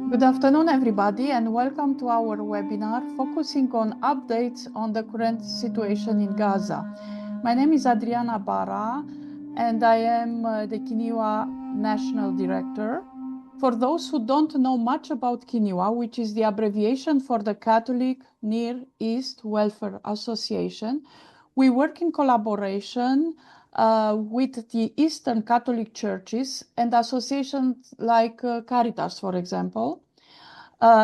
Good afternoon, everybody, and welcome to our webinar focusing on updates on the current situation in Gaza. My name is Adriana Bara, and I am the CNEWA National Director. For those who don't know much about CNEWA, which is the abbreviation for the Catholic Near East Welfare Association, we work in collaboration with the Eastern Catholic churches and associations like Caritas, for example,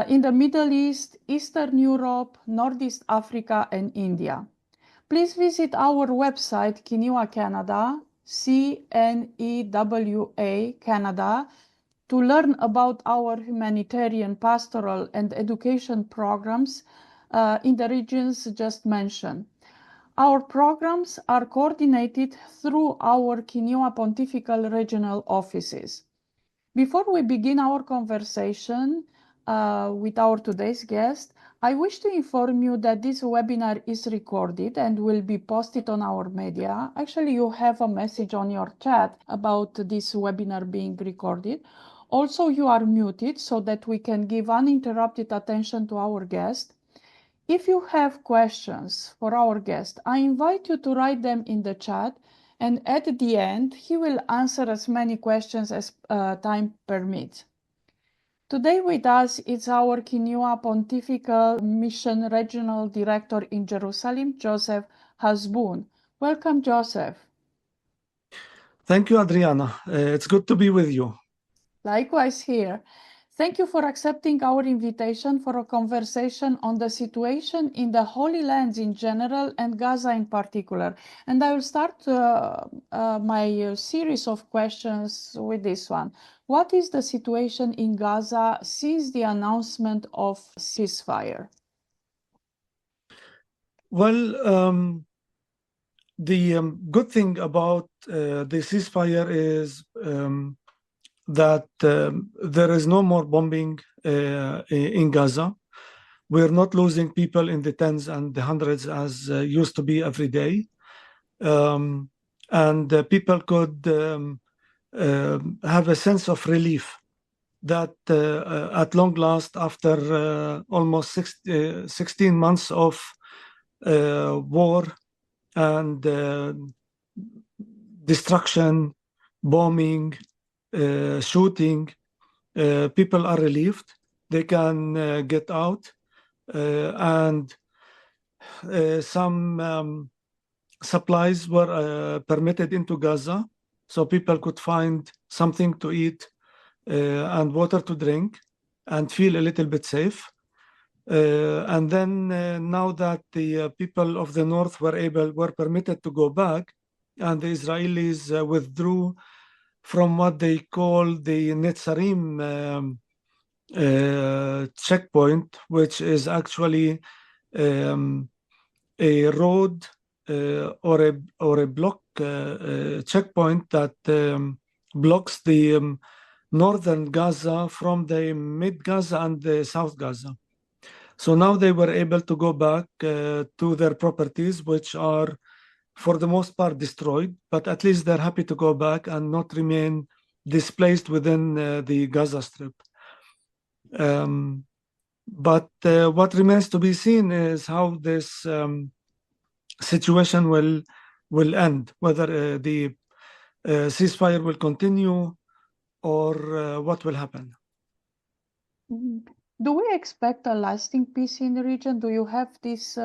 in the Middle East, Eastern Europe, Northeast Africa, and India. Please visit our website, CNEWA Canada, CNEWA Canada, to learn about our humanitarian, pastoral, and education programs in the regions just mentioned. Our programs are coordinated through our CNEWA Pontifical Regional Offices. Before we begin our conversation with our today's guest, I wish to inform you that this webinar is recorded and will be posted on our media. Actually, you have a message on your chat about this webinar being recorded. Also, you are muted so that we can give uninterrupted attention to our guest. If you have questions for our guest, I invite you to write them in the chat, and at the end, he will answer as many questions as time permits. Today with us is our CNEWA Pontifical Mission Regional Director in Jerusalem, Joseph Hazboun. Welcome, Joseph. Thank you, Adriana. It's good to be with you. Likewise here. Thank you for accepting our invitation for a conversation on the situation in the Holy Lands in general and Gaza in particular. And I will start my series of questions with this one. What is the situation in Gaza since the announcement of ceasefire? Well, the good thing about the ceasefire is that there is no more bombing in Gaza. We're not losing people in the tens and the hundreds as used to be every day. And people could have a sense of relief that at long last, after almost 16 months of war and destruction, bombing, shooting, people are relieved. They can get out, and some supplies were permitted into Gaza, so people could find something to eat and water to drink and feel a little bit safe. And then now that the people of the north were permitted to go back, and the Israelis withdrew from what they call the Netzarim checkpoint, which is actually a road or a block checkpoint that blocks the northern Gaza from the mid Gaza and the south Gaza. So now they were able to go back to their properties, which are for the most part destroyed, but at least they're happy to go back and not remain displaced within the Gaza Strip. But what remains to be seen is how this situation will end, whether the ceasefire will continue or what will happen. Do we expect a lasting peace in the region? Do you have this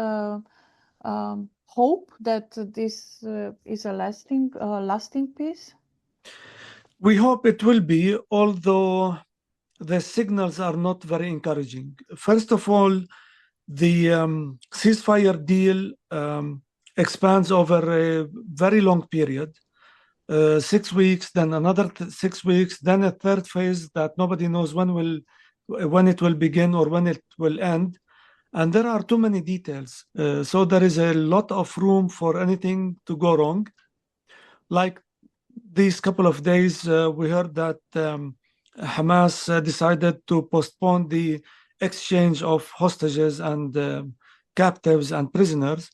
hope that this is a lasting peace? We hope it will be, although the signals are not very encouraging. First of all, the ceasefire deal expands over a very long period, 6 weeks, then another 6 weeks, then a third phase that nobody knows when it will begin or when it will end. And there are too many details. So there is a lot of room for anything to go wrong. Like these couple of days, we heard that Hamas decided to postpone the exchange of hostages and captives and prisoners.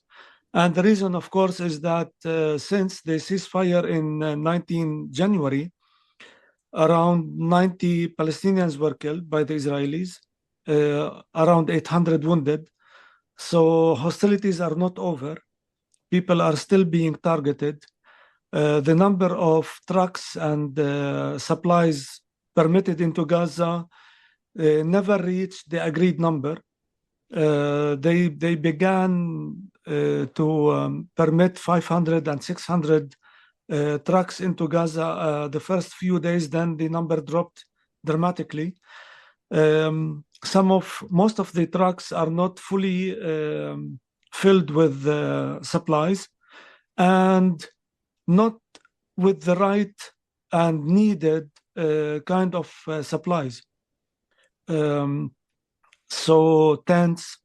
And the reason, of course, is that since the ceasefire in 19 January, around 90 Palestinians were killed by the Israelis, around 800 wounded. So hostilities are not over. People are still being targeted. The number of trucks and supplies permitted into Gaza never reached the agreed number. They began to permit 500 and 600 trucks into Gaza the first few days. Then the number dropped dramatically. Most of the trucks are not fully filled with supplies and not with the right and needed kind of supplies. So tents,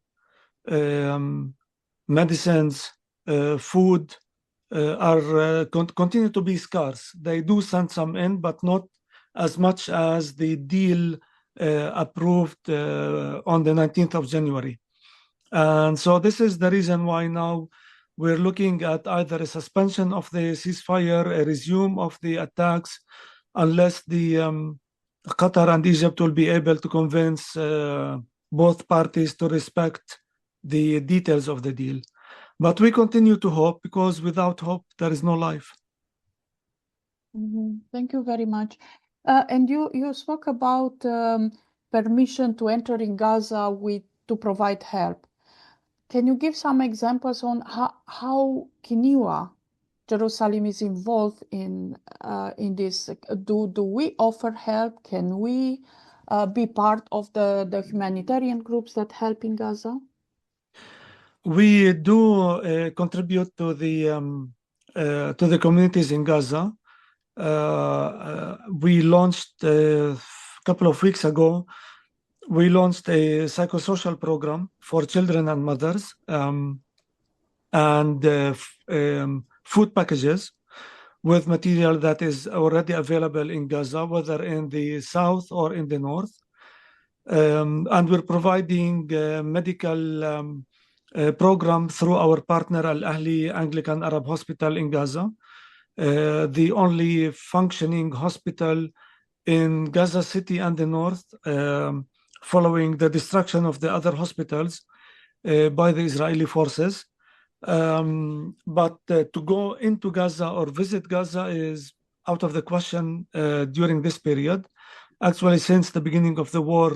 medicines, food are continue to be scarce. They do send some in, but not as much as the deal approved on the 19th of January. And so this is the reason why now we're looking at either a suspension of the ceasefire, a resume of the attacks, unless the Qatar and Egypt will be able to convince both parties to respect the details of the deal. But we continue to hope, because without hope, there is no life. Thank you very much. And you spoke about permission to enter in Gaza to provide help. Can you give some examples on how CNEWA Jerusalem is involved in this? Do we offer help? Can we be part of the humanitarian groups that help in Gaza? We do contribute to the communities in Gaza. We launched a couple of weeks ago. We launched a psychosocial program for children and mothers, and food packages with material that is already available in Gaza, whether in the south or in the north. And we're providing medical program through our partner Al Ahli Anglican Arab Hospital in Gaza, the only functioning hospital in Gaza City and the north, following the destruction of the other hospitals by the Israeli forces. But to go into Gaza or visit Gaza is out of the question during this period. Actually, since the beginning of the war,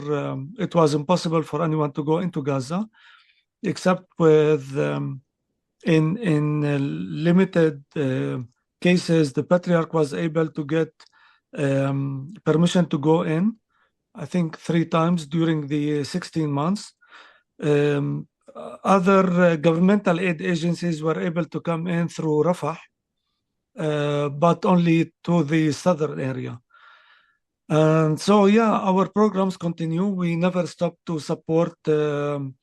it was impossible for anyone to go into Gaza, except with in limited cases, the Patriarch was able to get permission to go in, I think 3 times during the 16 months. Other governmental aid agencies were able to come in through Rafah, but only to the southern area. And so, yeah, our programs continue. We never stop to support the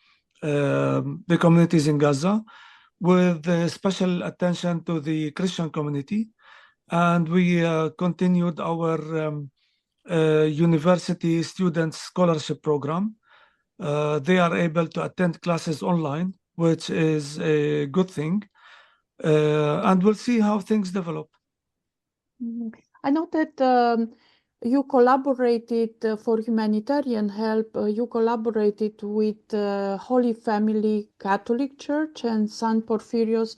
communities in Gaza, with special attention to the Christian community. And we continued our university student scholarship program. They are able to attend classes online, which is a good thing. And we'll see how things develop. I know that you collaborated for humanitarian help. You collaborated with Holy Family Catholic Church and San Porphyrios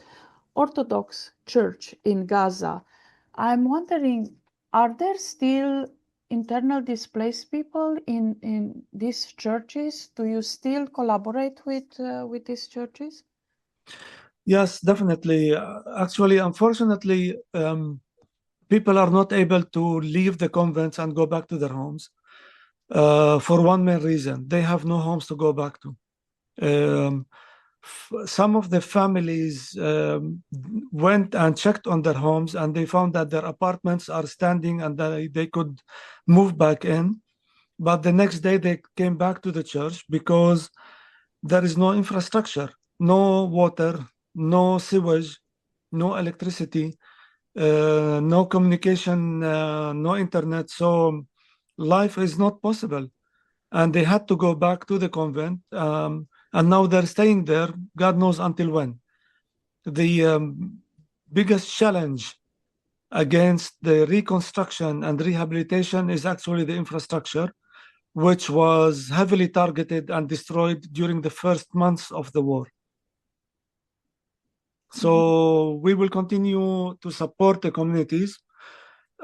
Orthodox Church in Gaza. I'm wondering, are there still internal displaced people in these churches? Do you still collaborate with these churches? Yes, definitely. Actually, unfortunately, people are not able to leave the convents and go back to their homes for one main reason: they have no homes to go back to. Some of the families went and checked on their homes, and they found that their apartments are standing and they could move back in. But the next day they came back to the church because there is no infrastructure, no water, no sewage, no electricity, no communication, no internet. So life is not possible. And they had to go back to the convent. And now they're staying there, God knows until when. The biggest challenge against the reconstruction and rehabilitation is actually the infrastructure, which was heavily targeted and destroyed during the first months of the war. So we will continue to support the communities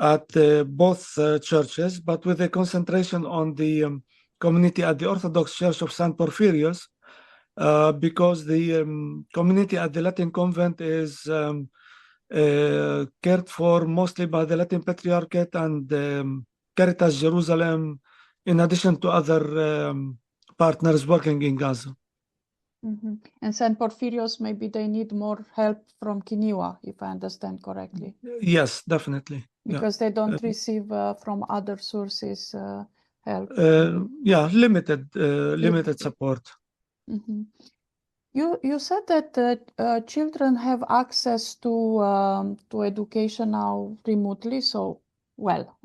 at both churches, but with a concentration on the community at the Orthodox Church of St. Porphyrios, because the community at the Latin Convent is cared for mostly by the Latin Patriarchate and Caritas Jerusalem, in addition to other partners working in Gaza. And St. Porphyrios, maybe they need more help from CNEWA, if I understand correctly. Yes, definitely. Because they don't receive from other sources help. Limited support. You said that children have access to education now remotely, so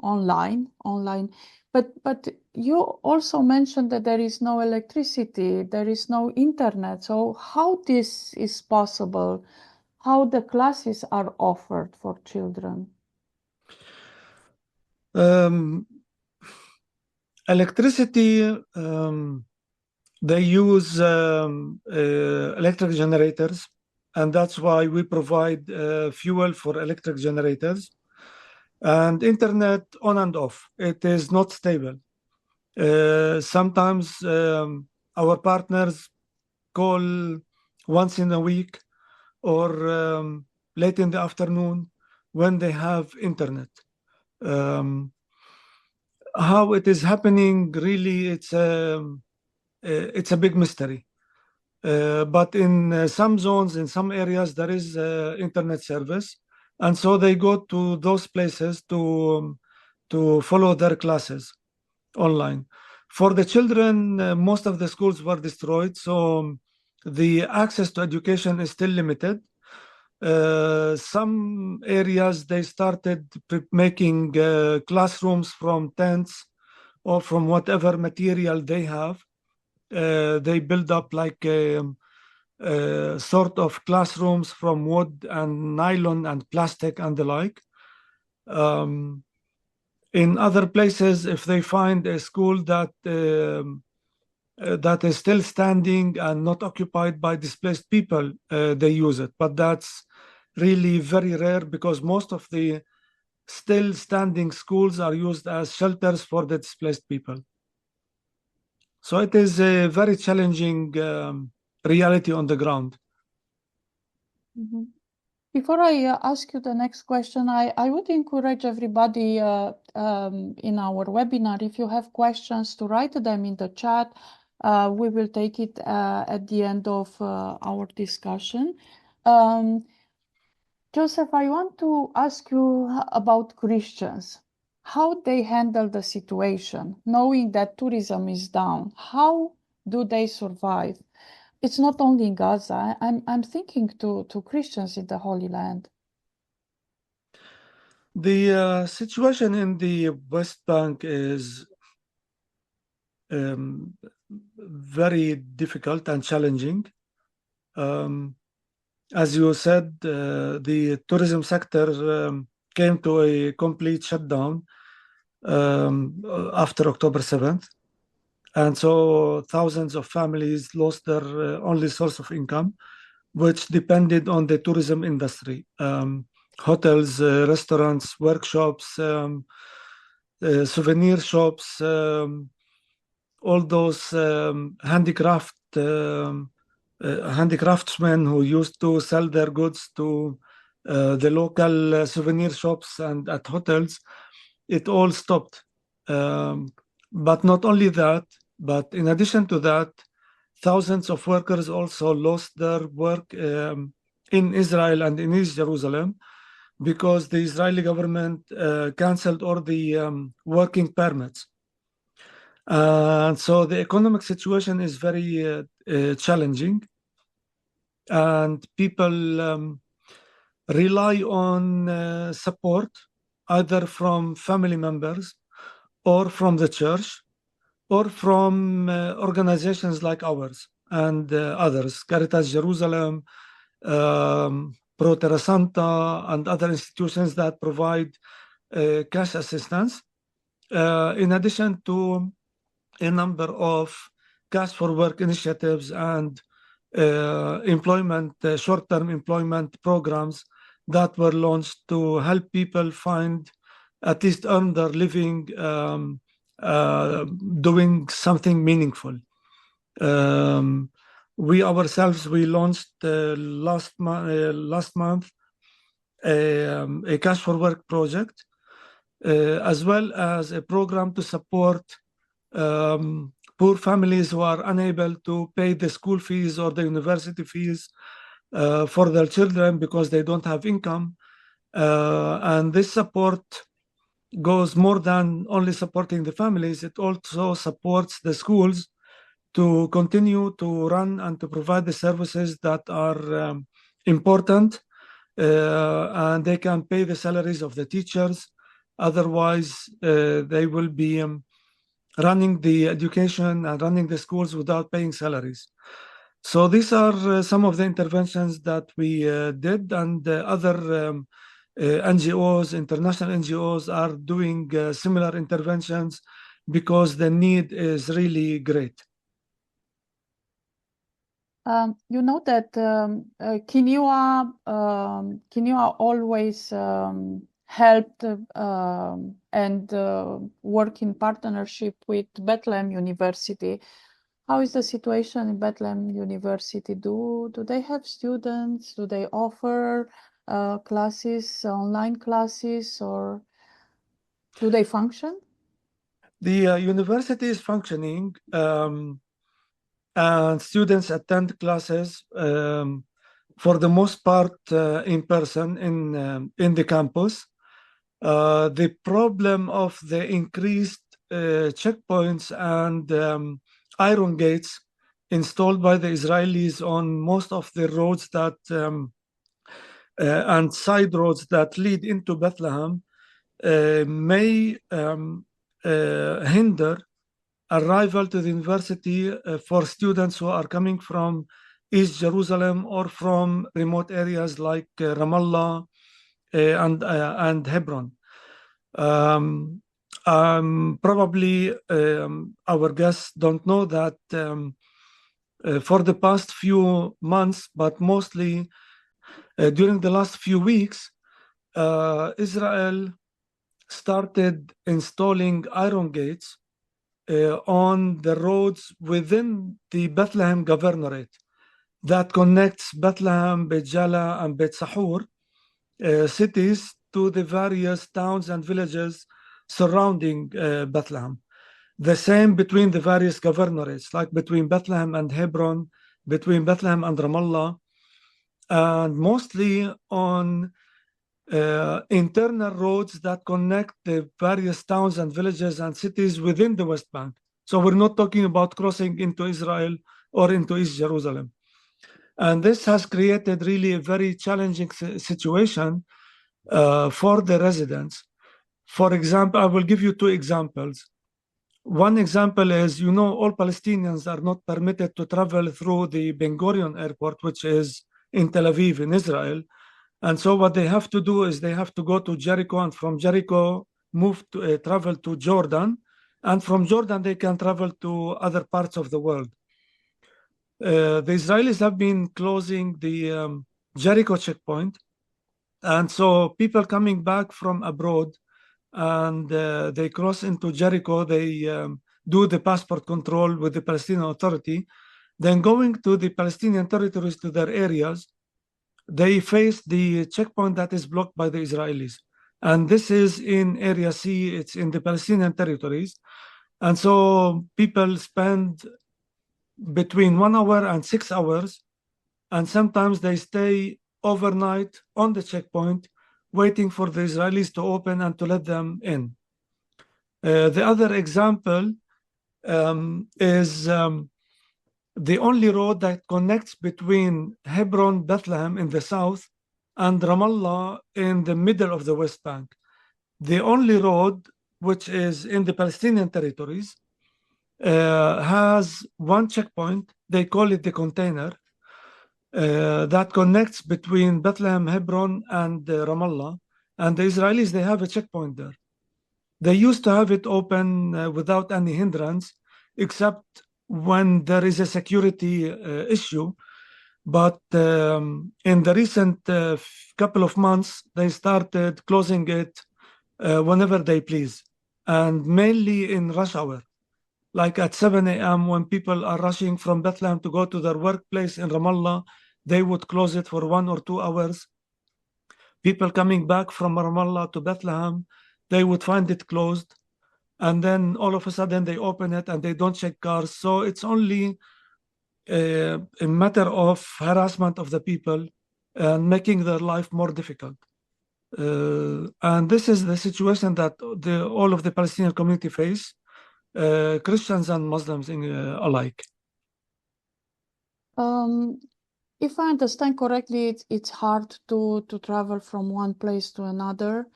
online. But you also mentioned that there is no electricity, there is no internet. So how this is possible? How the classes are offered for children? Electricity. They use electric generators, and that's why we provide fuel for electric generators. And internet on and off. It is not stable. Sometimes our partners call once in a week or late in the afternoon when they have internet. How it is happening, really, it's a big mystery. But in some zones, in some areas, there is internet service. And so they go to those places to follow their classes online. For the children, most of the schools were destroyed. So the access to education is still limited. Some areas, they started making classrooms from tents or from whatever material they have. They build up like sort of classrooms from wood and nylon and plastic and the like. In other places, if they find a school that is still standing and not occupied by displaced people, they use it. But that's really very rare because most of the still standing schools are used as shelters for the displaced people. So it is a very challenging reality on the ground. Before I ask you the next question, I would encourage everybody in our webinar, if you have questions, to write them in the chat. We will take it at the end of our discussion. Joseph, I want to ask you about Christians, how they handle the situation, knowing that tourism is down. How do they survive? It's not only in Gaza. I'm thinking to Christians in the Holy Land. The situation in the West Bank is very difficult and challenging. As you said, the tourism sector came to a complete shutdown after October 7th. And so thousands of families lost their only source of income, which depended on the tourism industry. Hotels, restaurants, workshops, souvenir shops, all those handicraftsmen who used to sell their goods to the local souvenir shops and at hotels, it all stopped. But not only that, but in addition to that, thousands of workers also lost their work in Israel and in East Jerusalem because the Israeli government canceled all the working permits. And so the economic situation is very challenging, and people rely on support either from family members or from the church or from organizations like ours and others, Caritas Jerusalem, Pro Terra Santa, and other institutions that provide cash assistance, in addition to a number of cash for work initiatives and short-term employment programs that were launched to help people at least earn their living doing something meaningful. We launched last month a cash for work project, as well as a program to support poor families who are unable to pay the school fees or the university fees for their children because they don't have income. And this support goes more than only supporting the families. It also supports the schools to continue to run and to provide the services that are important, and they can pay the salaries of the teachers. Otherwise, they will be running the education and running the schools without paying salaries. So these are some of the interventions that we did, and other NGOs, international NGOs, are doing similar interventions because the need is really great. You know that CNEWA always helped and work in partnership with Bethlehem University. How is the situation in Bethlehem University? Do they have students? Do they offer classes, online classes, or do they function? The university is functioning, and students attend classes for the most part in person in the campus. The problem of the increased checkpoints and iron gates installed by the Israelis on most of the roads that and side roads that lead into Bethlehem may hinder arrival to the university for students who are coming from East Jerusalem or from remote areas like Ramallah and Hebron. Probably our guests don't know that for the past few months, but mostly during the last few weeks, Israel started installing iron gates on the roads within the Bethlehem Governorate that connects Bethlehem, Beit Jala, and Beit Sahur cities to the various towns and villages surrounding Bethlehem. The same between the various governorates, like between Bethlehem and Hebron, between Bethlehem and Ramallah, and mostly on internal roads that connect the various towns and villages and cities within the West Bank. So we're not talking about crossing into Israel or into East Jerusalem. And this has created really a very challenging situation for the residents. For example, I will give you two examples. One example is, all Palestinians are not permitted to travel through the Ben Gurion airport, which is in Tel Aviv in Israel. And so what they have to do is they have to go to Jericho, and from Jericho travel to Jordan, and from Jordan they can travel to other parts of the world. The Israelis have been closing the Jericho checkpoint, and so people coming back from abroad and they cross into Jericho, they do the passport control with the Palestinian Authority, then going to the Palestinian territories, to their areas, they face the checkpoint that is blocked by the Israelis. And this is in Area C, it's in the Palestinian territories. And so people spend between 1 hour and 6 hours, and sometimes they stay overnight on the checkpoint, waiting for the Israelis to open and to let them in. The other example is the only road that connects between Hebron, Bethlehem in the south, and Ramallah in the middle of the West Bank. The only road, which is in the Palestinian territories, has one checkpoint. They call it the container. that connects between Bethlehem, Hebron, and Ramallah. And the Israelis, they have a checkpoint there. They used to have it open without any hindrance, except when there is a security issue. But in the recent couple of months, they started closing it whenever they please, and mainly in rush hour, like at 7 a.m. when people are rushing from Bethlehem to go to their workplace in Ramallah, they would close it for 1 or 2 hours. People coming back from Ramallah to Bethlehem, they would find it closed. And then all of a sudden they open it and they don't check cars. So it's only a matter of harassment of the people and making their life more difficult. And this is the situation that all of the Palestinian community face, Christians and Muslims alike. If I understand correctly, it's hard to travel from one place to another.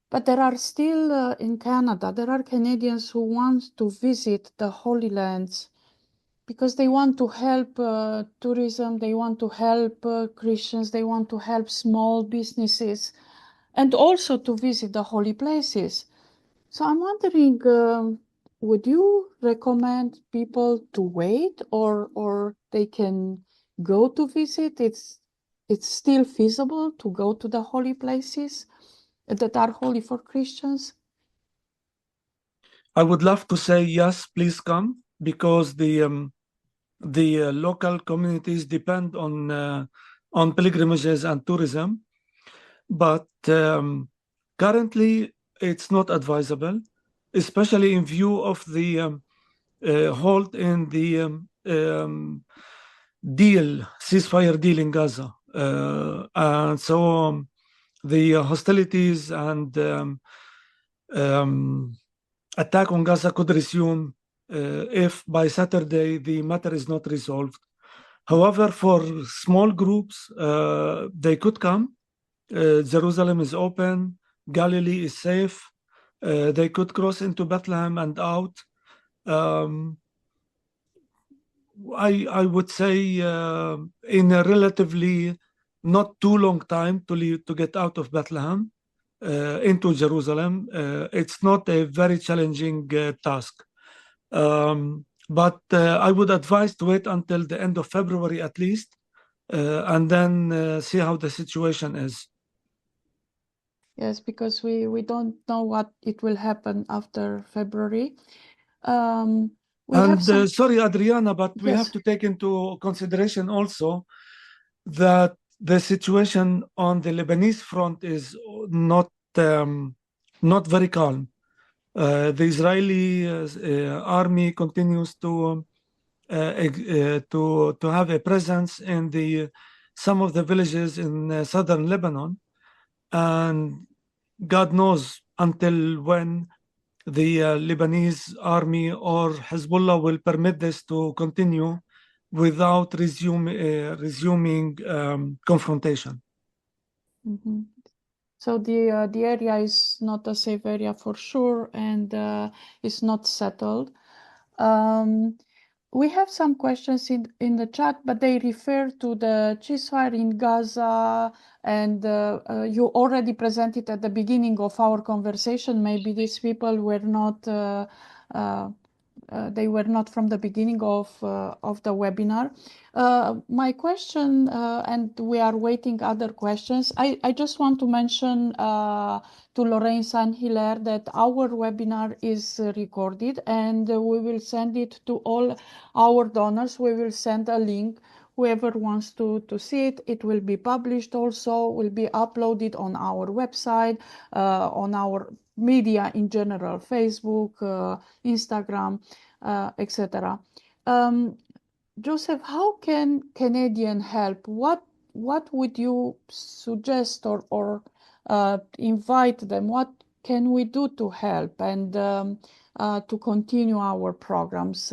But there are still, in Canada, there are Canadians who want to visit the Holy Lands because they want to help tourism, they want to help Christians, they want to help small businesses, and also to visit the holy places. So I'm wondering, would you recommend people to wait or they can go to visit? It's still feasible to go to the holy places that are holy for Christians? I would love to say yes, please come, because the local communities depend on pilgrimages and tourism, but currently it's not advisable, especially in view of the halt in the ceasefire deal in Gaza. And so the hostilities and attack on Gaza could resume if by Saturday the matter is not resolved. However, for small groups, they could come. Jerusalem is open. Galilee is safe. They could cross into Bethlehem and out. I would say in a relatively not too long time to get out of Bethlehem into Jerusalem. It's not a very challenging task. But I would advise to wait until the end of February at least, and then see how the situation is. Yes, because we don't know what it will happen after February. Sorry, Adriana, but we Yes. have to take into consideration also that the situation on the Lebanese front is not very calm. The Israeli army continues to have a presence in some of the villages in southern Lebanon, and God knows until when the Lebanese army or Hezbollah will permit this to continue without resuming confrontation. Mm-hmm. So the area is not a safe area for sure, and it's not settled. We have some questions in the chat, but they refer to the ceasefire in Gaza, and you already presented at the beginning of our conversation. Maybe these people were not they were not from the beginning of the webinar. My question, and we are waiting other questions. I just want to mention to Lorraine Saint-Hilaire that our webinar is recorded, and we will send it to all our donors. We will send a link. Whoever wants to see it, it will be published also, will be uploaded on our website, on our media in general, Facebook, Instagram, etc. Joseph, how can Canadian help? What would you suggest or invite them? What can we do to help and to continue our programs?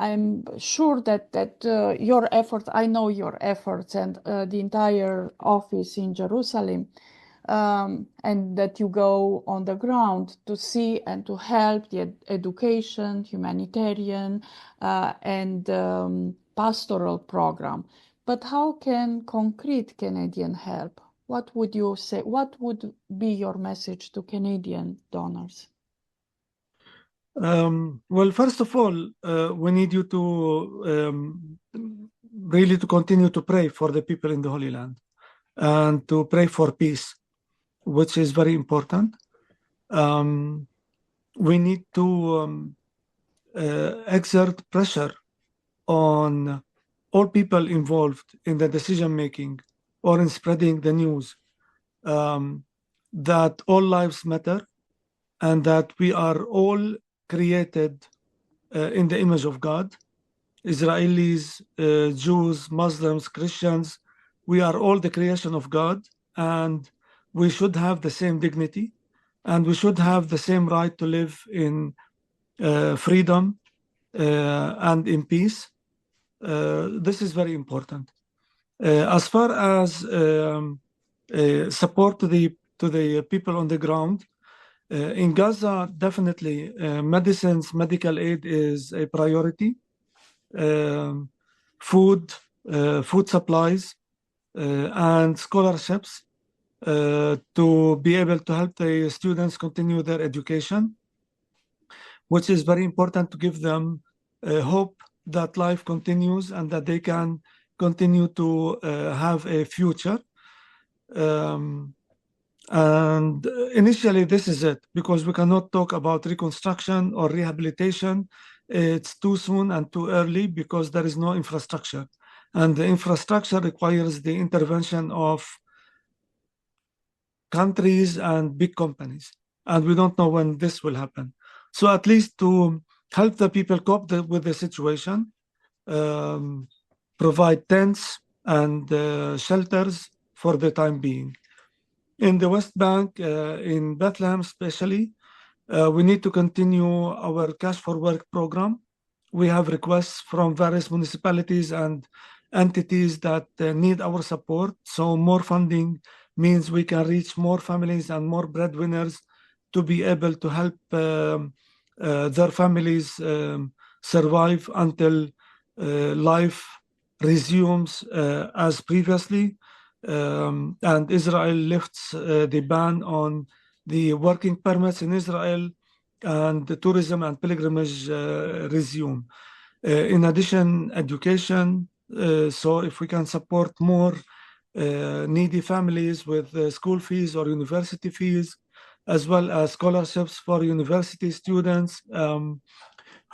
I'm sure that your efforts, I know your efforts and the entire office in Jerusalem, and that you go on the ground to see and to help the education, humanitarian, and pastoral program. But how can concrete Canadian help? What would you say? What would be your message to Canadian donors? Well, first of all, we need you to really to continue to pray for the people in the Holy Land and to pray for peace, which is very important. We need to exert pressure on all people involved in the decision making or in spreading the news that all lives matter and that we are all created in the image of God. Israelis, Jews, Muslims, Christians, we are all the creation of God, and we should have the same dignity, and we should have the same right to live in freedom and in peace. This is very important. As far as support to the people on the ground, in Gaza, definitely medicines, medical aid is a priority. Food supplies, and scholarships to be able to help the students continue their education, which is very important to give them hope that life continues and that they can continue to have a future. And initially, this is it, because we cannot talk about reconstruction or rehabilitation. It's too soon and too early because there is no infrastructure. And the infrastructure requires the intervention of countries and big companies. And we don't know when this will happen. So at least to help the people cope with the situation, provide tents and shelters for the time being. In the West Bank, in Bethlehem especially, we need to continue our Cash for Work program. We have requests from various municipalities and entities that need our support. So more funding means we can reach more families and more breadwinners to be able to help their families survive until life resumes as previously. And Israel lifts the ban on the working permits in Israel, and the tourism and pilgrimage resume. In addition, education. So if we can support more needy families with school fees or university fees, as well as scholarships for university students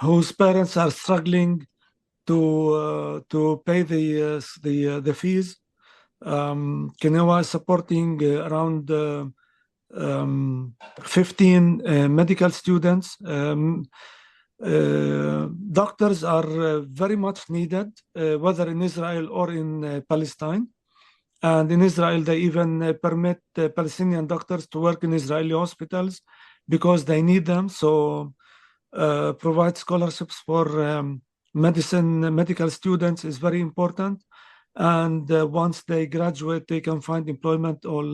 whose parents are struggling to pay the fees. CNEWA is supporting around 15 medical students. Doctors are very much needed, whether in Israel or in Palestine. And in Israel, they even permit Palestinian doctors to work in Israeli hospitals because they need them. So provide scholarships for medical students is very important. And once they graduate, they can find employment all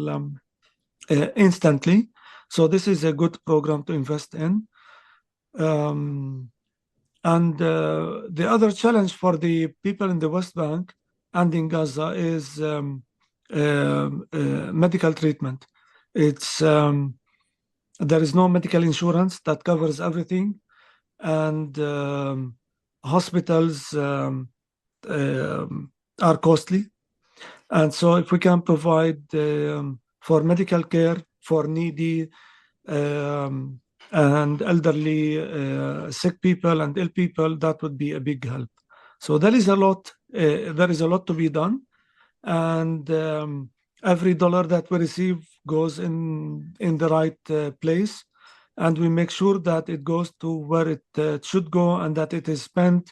instantly. So this is a good program to invest in. And the other challenge for the people in the West Bank and in Gaza is medical treatment. It's there is no medical insurance that covers everything, and hospitals are costly. And so if we can provide for medical care for needy and elderly sick people and ill people, that would be a big help. So there is a lot to be done, and every dollar that we receive goes in the right place, and we make sure that it goes to where it should go and that it is spent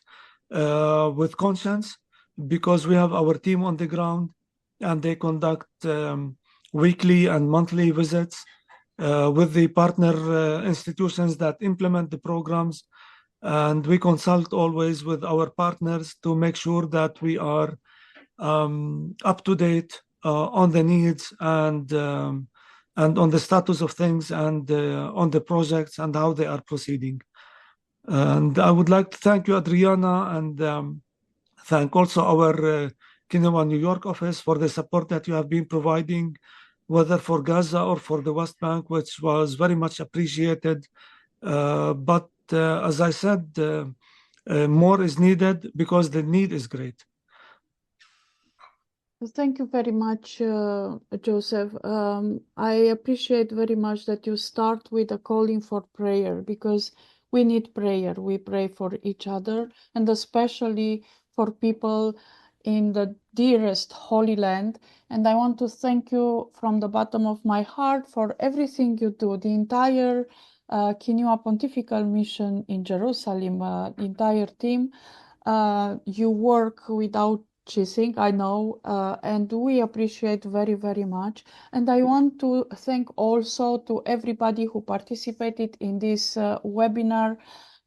with conscience, because we have our team on the ground and they conduct weekly and monthly visits with the partner institutions that implement the programs. And we consult always with our partners to make sure that we are up to date on the needs and on the status of things and on the projects and how they are proceeding. And I would like to thank you, Adriana, and thank also our CNEWA New York office for the support that you have been providing, whether for Gaza or for the West Bank, which was very much appreciated. But as I said, more is needed because the need is great. Thank you very much, Joseph. I appreciate very much that you start with a calling for prayer, because we need prayer. We pray for each other, and especially for people in the dearest Holy Land. And I want to thank you from the bottom of my heart for everything you do. The entire CNEWA Pontifical Mission in Jerusalem, the entire team, you work without ceasing, I know, and we appreciate very, very much. And I want to thank also to everybody who participated in this webinar,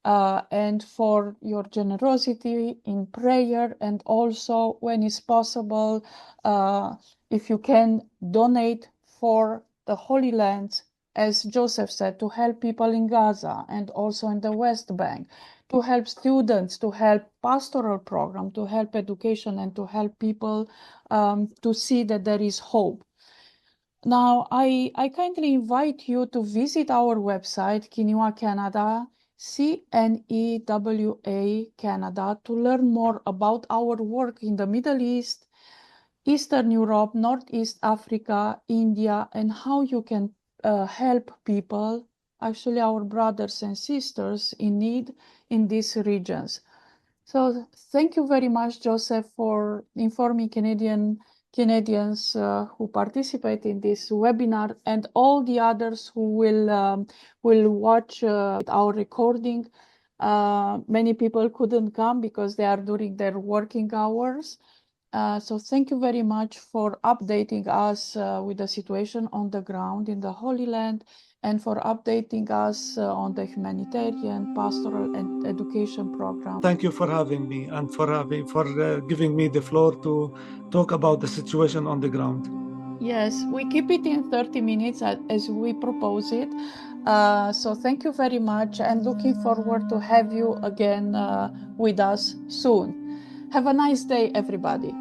and for your generosity in prayer, and also when it's possible, if you can donate for the Holy Lands, as Joseph said, to help people in Gaza and also in the West Bank, to help students, to help pastoral program, to help education, and to help people to see that there is hope. Now, I kindly invite you to visit our website, CNEWA Canada, CNEWA Canada, to learn more about our work in the Middle East, Eastern Europe, Northeast Africa, India, and how you can help people, actually our brothers and sisters in need in these regions. So thank you very much, Joseph, for informing Canadians who participate in this webinar, and all the others who will watch our recording. Many people couldn't come because they are during their working hours. So thank you very much for updating us with the situation on the ground in the Holy Land, and for updating us on the humanitarian, pastoral, and education program. Thank you for having me and for giving me the floor to talk about the situation on the ground. Yes, we keep it in 30 minutes as we propose it. So thank you very much, and looking forward to have you again with us soon. Have a nice day, everybody.